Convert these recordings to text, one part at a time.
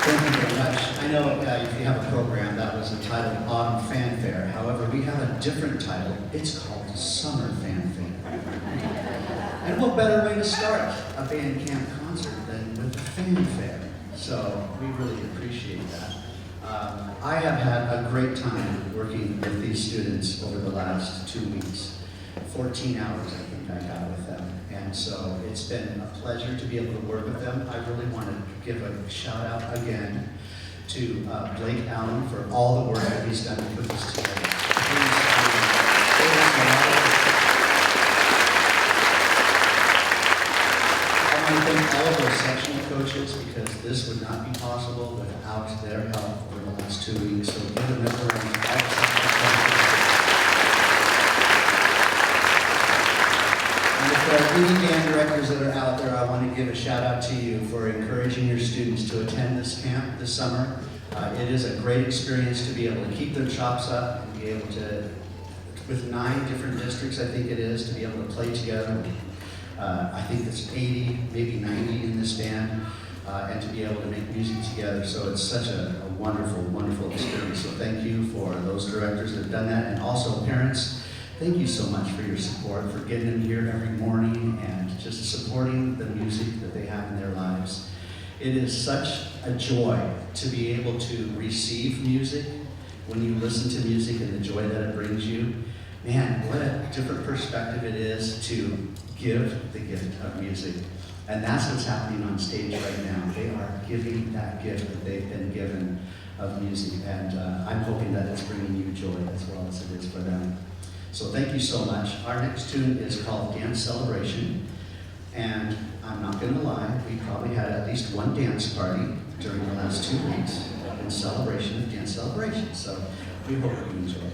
Thank you very much. I know if you have a program that was entitled Autumn Fanfare. However, we have a different title. It's called Summer Fanfare. And what better way to start a band camp concert than with a fanfare? So we really appreciate that. I have had a great time working with these students over the last 2 weeks. 14 hours I think I got with them. And so it's been a pleasure to be able to work with them. I really want to give a shout out again to Blake Allen for all the work that he's done to put this together. I want to thank all of our sectional coaches because this would not be possible without their help over the last 2 weeks. So give them a round of applause. For any band directors that are out there, I want to give a shout out to you for encouraging your students to attend this camp this summer. It is a great experience to be able to keep their chops up and be able to, with 9 different districts I think it is, to be able to play together. I think it's 80, maybe 90 in this band, and to be able to make music together. So it's such a wonderful, wonderful experience. So thank you for those directors that have done that, and also parents. Thank you so much for your support, for getting them here every morning and just supporting the music that they have in their lives. It is such a joy to be able to receive music when you listen to music and the joy that it brings you. Man, what a different perspective it is to give the gift of music. And that's what's happening on stage right now. They are giving that gift that they've been given of music. And I'm hoping that it's bringing you joy as well as it is for them. So thank you so much. Our next tune is called Dance Celebration. And I'm not going to lie, we probably had at least one dance party during the last 2 weeks in celebration of Dance Celebration. So we hope you enjoy it.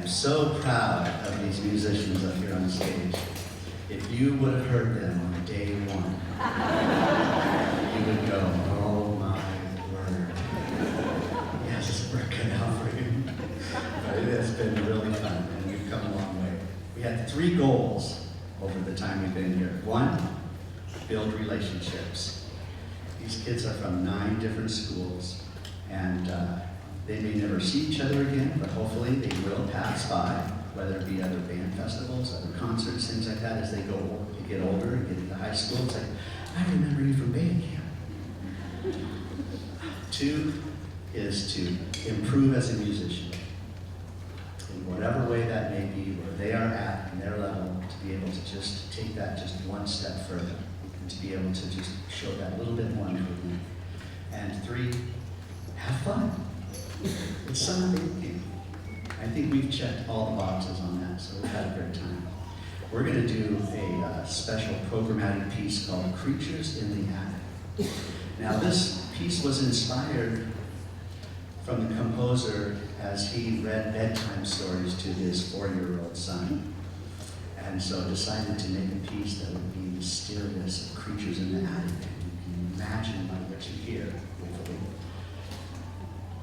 So proud of these musicians up here on stage. If you would have heard them on day one, you would go, oh my word. Yes, we're good out for you. But it has been really fun, and we've come a long way. We had 3 goals over the time we've been here. 1, build relationships. These kids are from 9 different schools, and they may never see each other again, but hopefully they will pass by, whether it be other band festivals, other concerts, things like that, as they get older and get into high school. It's like, I remember you from band camp. 2 is to improve as a musician. In whatever way that may be, where they are at in their level, to be able to just take that just one step further, and to be able to just show that little bit more improvement. And 3, have fun. It's summer band. I think we've checked all the boxes on that, so we've had a great time. We're going to do a special programmatic piece called Creatures in the Attic. Now this piece was inspired from the composer as he read bedtime stories to his 4-year-old son. And so decided to make a piece that would be mysterious of creatures in the attic. And you can imagine by what you hear, hopefully.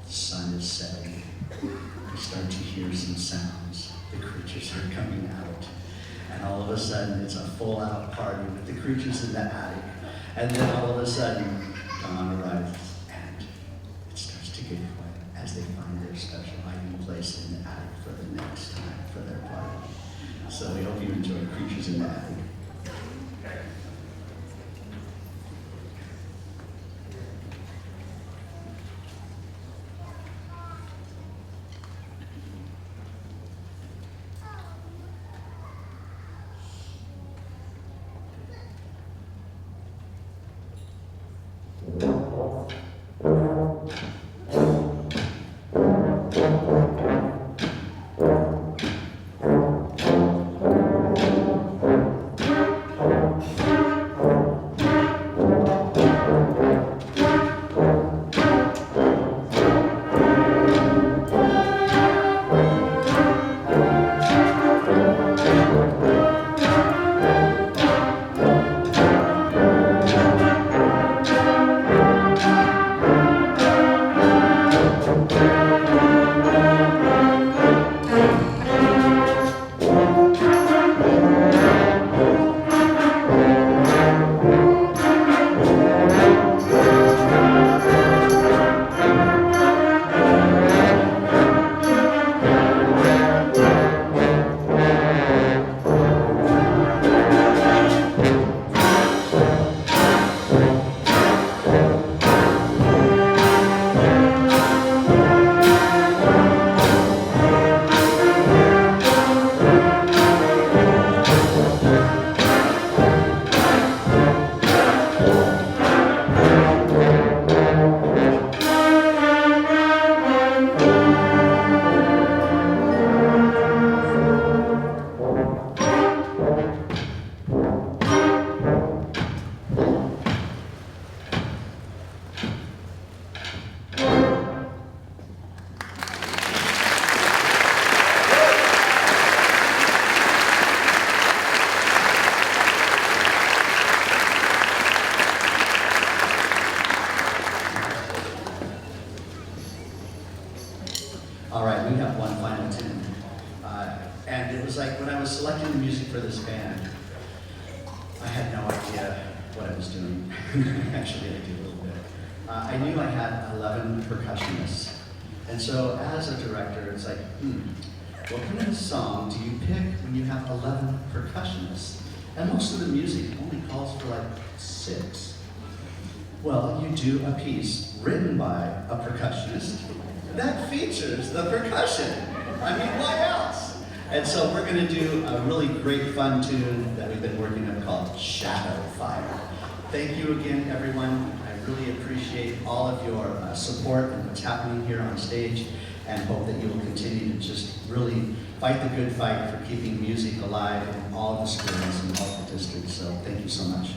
The sun is setting. You start to hear some sounds. The creatures are coming out. And all of a sudden, it's a full-out party with the creatures in the attic. And then all of a sudden, dawn arrives, and it starts to get quiet as they find their special hiding place in the attic for the next time for their party. So we hope you enjoy Creatures in the Attic. And it was like when I was selecting the music for this band, I had no idea what I was doing. Actually, I do a little bit. I knew I had 11 percussionists. And so as a director, it's like, what kind of song do you pick when you have 11 percussionists? And most of the music only calls for like 6. Well, you do a piece written by a percussionist that features the percussion. I mean, why else? And so we're going to do a really great fun tune that we've been working on called Shadow Fire. Thank you again, everyone. I really appreciate all of your support and what's happening here on stage, and hope that you will continue to just really fight the good fight for keeping music alive in all the schools and all the districts. So thank you so much.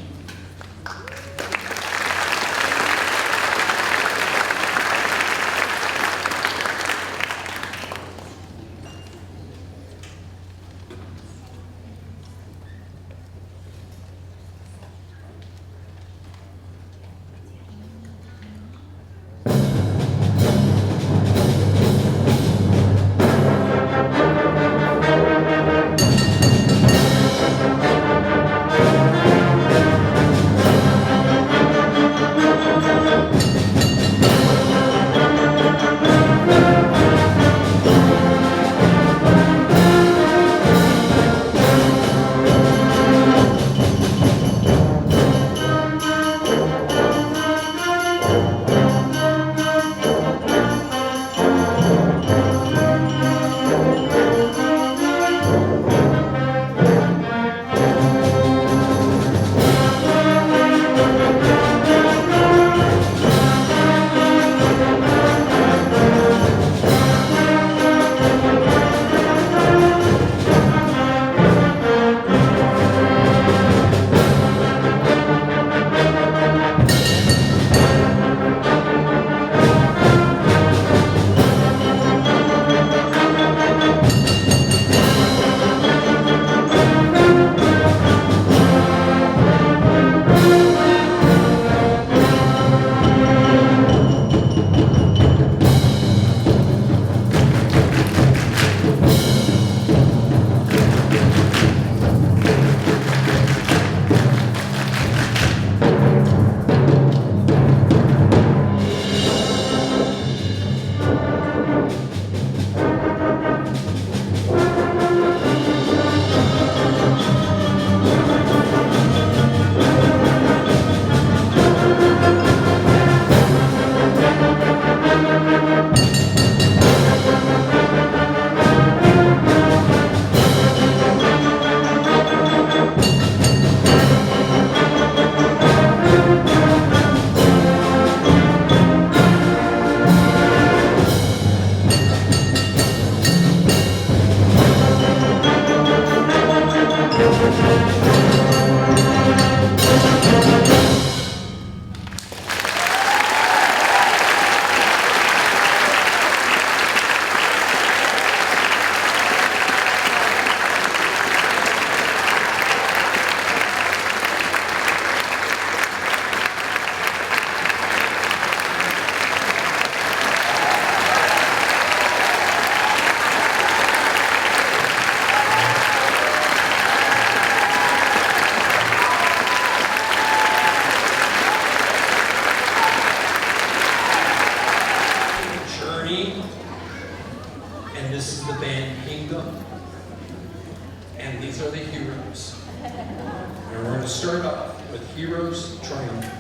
Triumphant.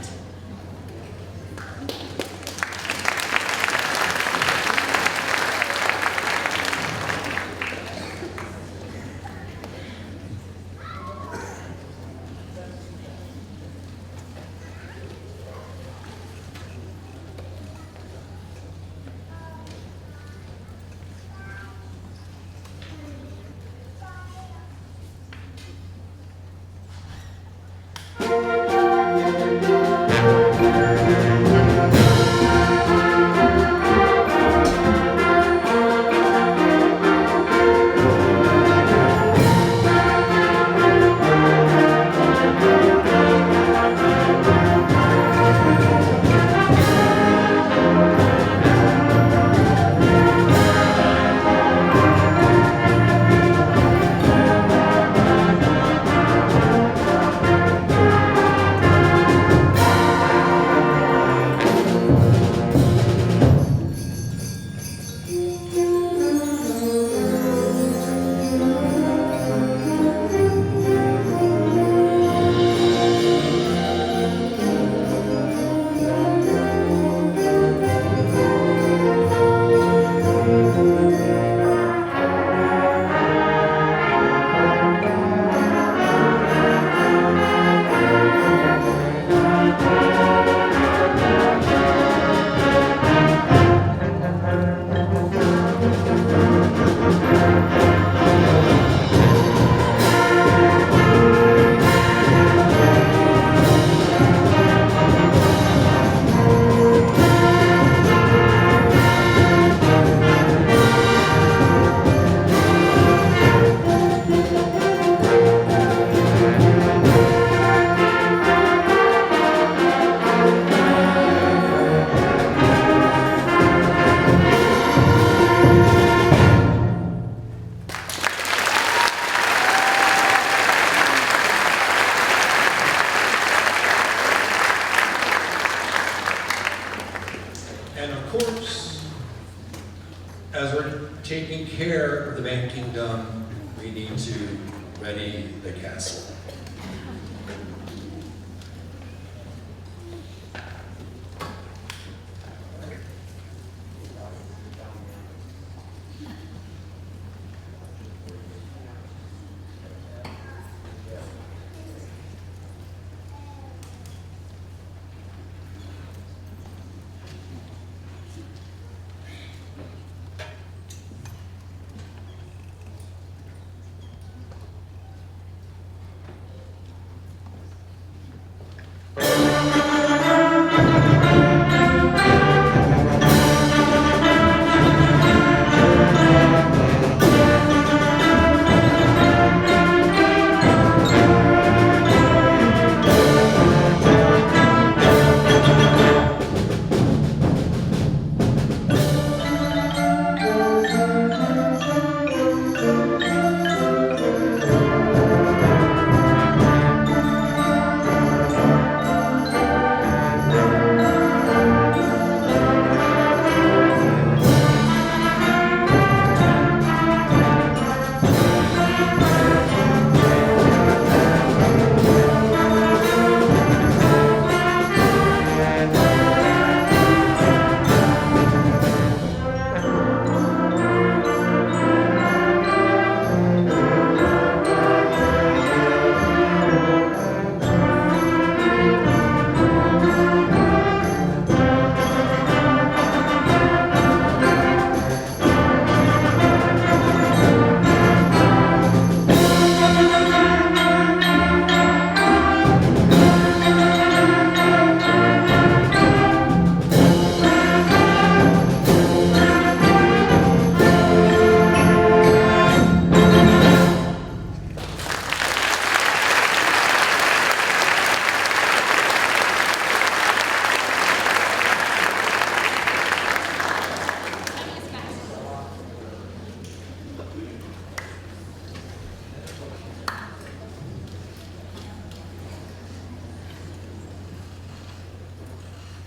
And of course, as we're taking care of the band kingdom, we need to ready the castle.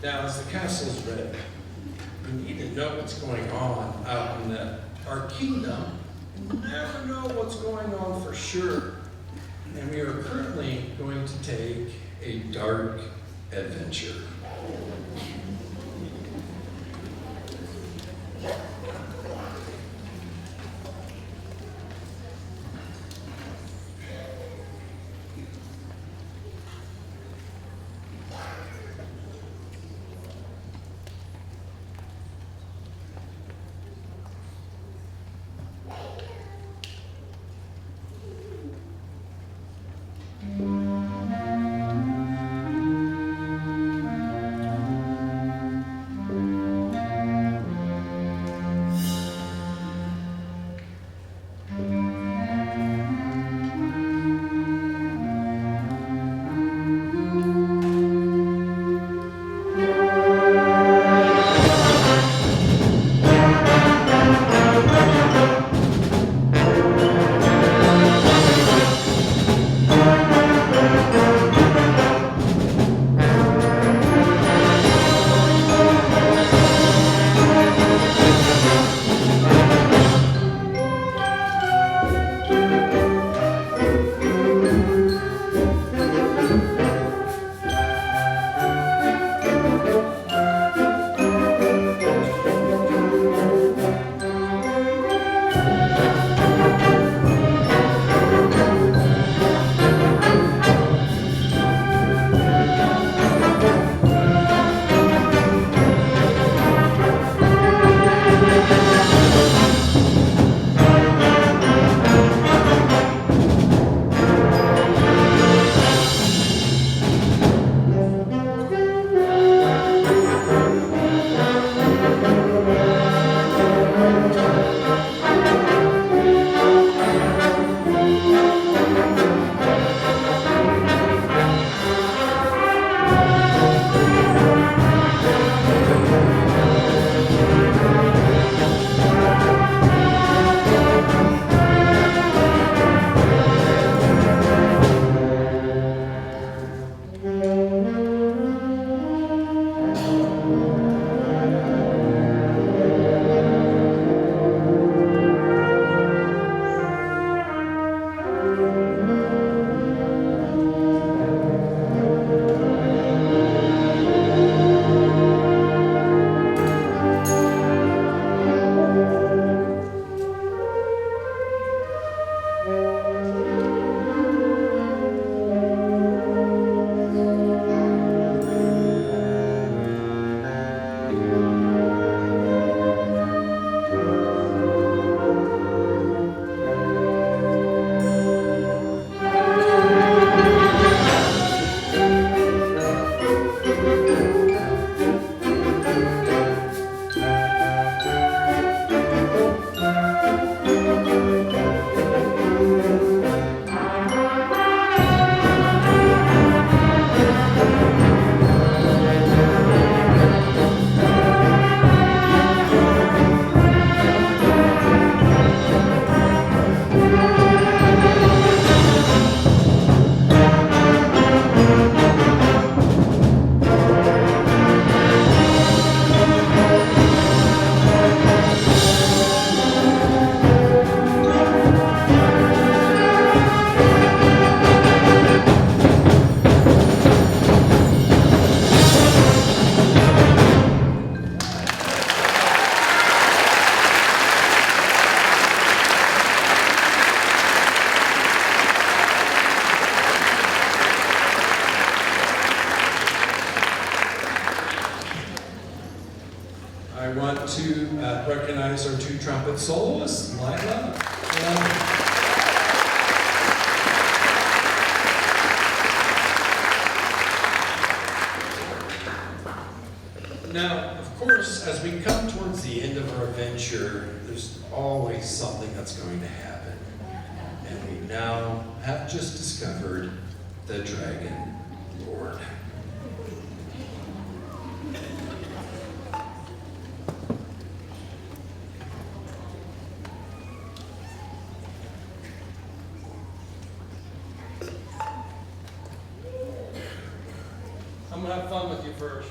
Now, as the castle's ready, we need to know what's going on out in our kingdom. We never know what's going on for sure. And we are currently going to take a dark adventure. Recognize our two trumpet soloists, Lila. Now, of course, as we come towards the end of our adventure, there's always something that's going to happen. And we now have just discovered the Dragon Lord. I'm gonna have fun with you first.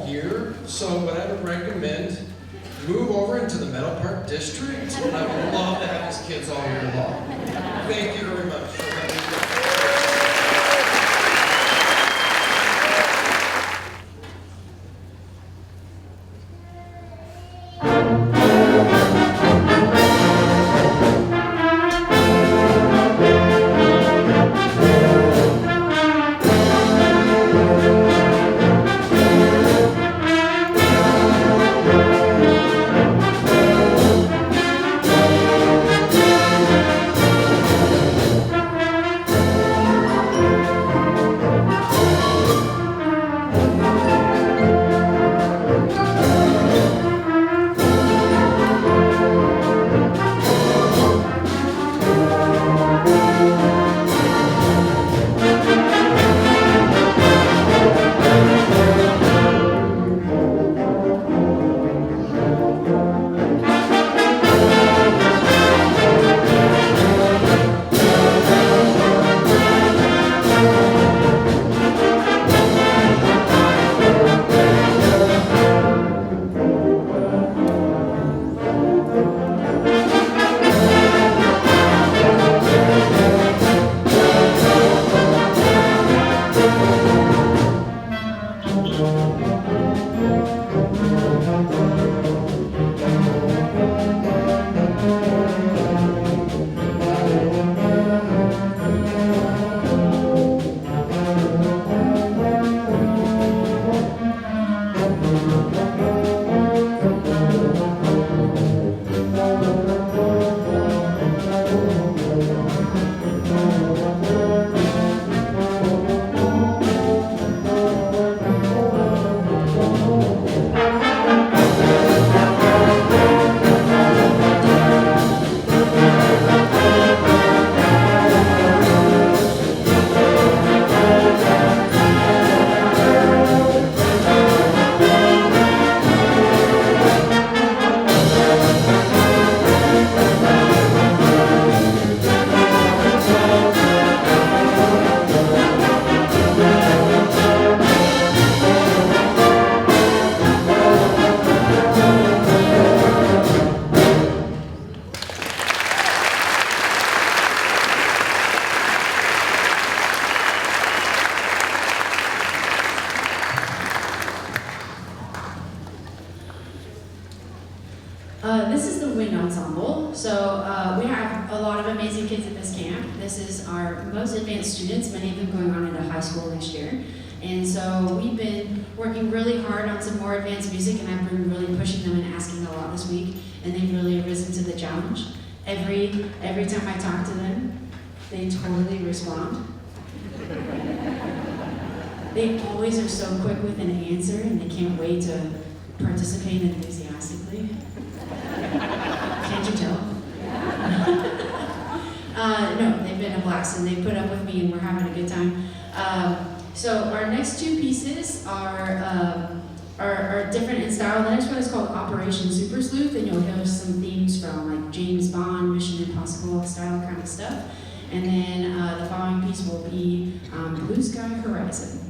year, so what I would recommend, move over into the Meadow Park District, and I would love to have these kids all year long. Thank you very much for letting me go. This is the Wind Ensemble. So we have a lot of amazing kids at this camp. This is our most advanced students, many of them going on into high school next year. And so we've been working really hard on some more advanced music, and I've been really pushing them and asking a lot this week, and they've really risen to the challenge. Every time I talk to them, they totally respond. They always are so quick with an answer, and they can't wait to participate enthusiastically. Can't you tell? No, they've been a blast, and they put up with me, and we're having a good time. So our next two pieces are different in style. The next one is called Operation Super Sleuth, and you'll hear some themes from like James Bond, Mission Impossible style kind of stuff. And then the following piece will be Blue Sky Horizon.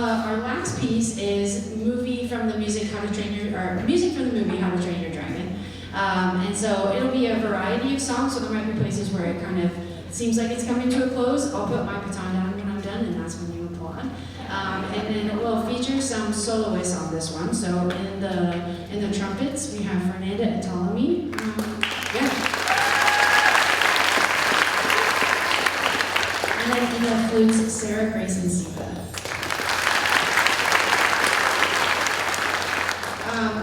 our last piece is music from the movie How to Train Your Dragon. And so it'll be a variety of songs, so there might be places where it kind of seems like it's coming to a close. I'll put my baton down when I'm done, and that's when you applaud. And then we'll feature some soloists on this one. So in the trumpets, we have Fernanda and Ptolemy. And then in the flutes, Sarah, Grace, and Siva.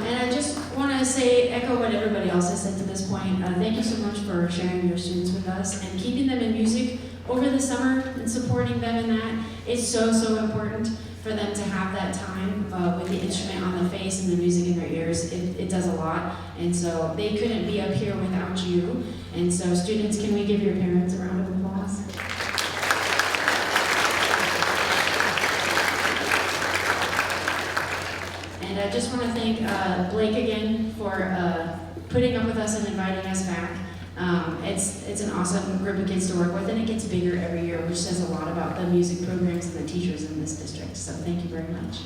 And I just want to echo what everybody else has said to this point. Thank you so much for sharing your students with us and keeping them in music over the summer and supporting them in that. It's so, so important for them to have that time with the instrument on the face and the music in their ears. It does a lot. And so they couldn't be up here without you. And so students, can we give your parents a round of applause? And I just want to thank Blake again for putting up with us and inviting us back. It's an awesome group of kids to work with, and it gets bigger every year, which says a lot about the music programs and the teachers in this district. So thank you very much.